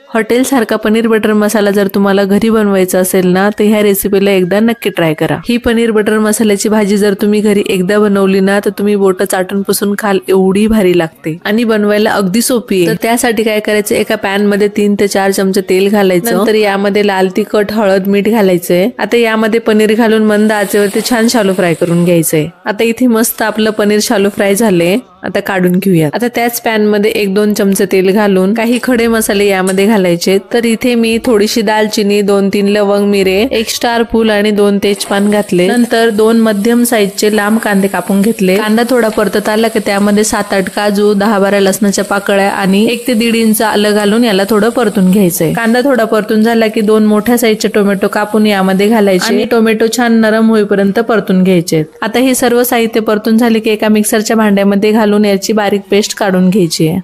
Hotel सारखा paneer butter मसाला जर तुम्हाला घरी बनवायचा असेल ना, तर ह्या रेसिपीला एकदा नक्की ट्राय करा। ही पनीर बटर मसाल्याची भाजी जर तुम्ही घरी एकदा बनवली ना, तर तुम्ही बोट चाटून पुसून खाल एवढी भारी लागते आणि बनवायला अगदी सोपी आहे। तर त्यासाठी काय करायचं, एका पॅन मध्ये 3 ते 4 चमचे तेल घालायचं, नंतर यामध्ये लाल तिखट, हळद, मीठ घालायचंय। आता यामध्ये पनीर घालून मंद आचेवरती छान शालो फ्राय करून घ्यायचंय। आता इथे मस्त आपलं पनीर शालो फ्राय झाले, आता काढून घेऊया। आता त्याच पॅन मध्ये 1-2 चमचे तेल घालून काही खडे मसाले यामध्ये घालायचे। तर इथे मी थोडीशी दालचिनी, 2-3 लवंग, मिरे, 1 स्टार फूल आणि 2 तेजपान घातले। नंतर 2 मध्यम साईजचे लांब कांदे कापून घेतले। कांदा थोडा परतत आला की त्यामध्ये 7-8 काजू, 10-12 लसणाच्या पाकळ्या आणि 1 ते 1.5 इंच आलं घालून याला थोडं परतून घ्यायचंय। कांदा थोडा परतून झाला की 2 मोठ्या साईजचे टोमॅटो कापून यामध्ये घालायचे आणि टोमॅटो छान नरम होईपर्यंत परतून घ्यायचे। आता हे सर्व साहित्य परतून झाले की एका मिक्सरच्या भांड्यामध्ये घालून याची बारीक पेस्ट काढून घ्यायची आहे।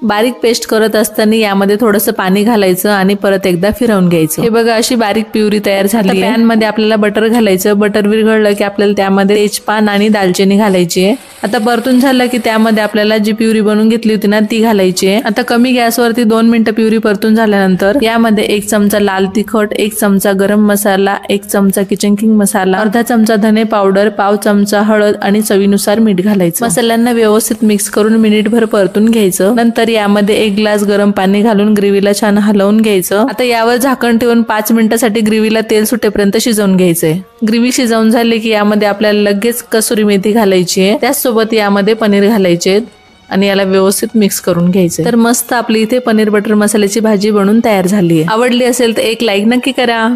बारीक पेस्ट करत असताना यामध्ये थोडंसं पाणी घालायचं आणि परत एकदा फिरवून घ्यायचं। हे बघा अशी बारीक प्युरी तयार झाली आहे। पॅन मध्ये आपल्याला बटर घालायचं। बटर विरघळलं की आपल्याला त्यामध्ये तेजपान आणि दालचिनी घालायची आहे। आता परतून झालं की त्यामध्ये आपल्याला जी प्युरी बनवून घेतली होती ना, ती घालायची आहे। आता कमी गॅसवरती 2 मिनिटं प्युरी परतून झाल्यानंतर यामध्ये 1 चमचा लाल तिखट, 1 चमचा गरम मसाला, 1 चमचा किचन किंग मसाला, अर्धा चमचा धने पावडर, पाव चमचा हळद आणि चवीनुसार मीठ घालायचं। मसाल्यांना व्यवस्थित मिक्स करून मिनिटभर परतून घ्यायचं। नंतर यामध्ये 1 ग्लास गरम पाणी घालून ग्रेव्हीला छान हलवून घ्यायचं। आता यावर झाकण ठेवून 5 मिनिटांसाठी ग्रेव्हीला तेल सुटेपर्यंत शिजवून घ्यायचंय। ग्रेव्ही शिजवून झाली की यामध्ये आपल्याला लगेच कसुरी मेथी घालायची आहे। त्याचसोबत यामध्ये पनीर घालायचे आणि याला व्यवस्थित मिक्स करून घ्यायचं। तर मस्त आपली इथे पनीर बटर मसाल्याची भाजी बनून तयार झाली आहे। आवडली असेल तर एक लाईक नक्की करा।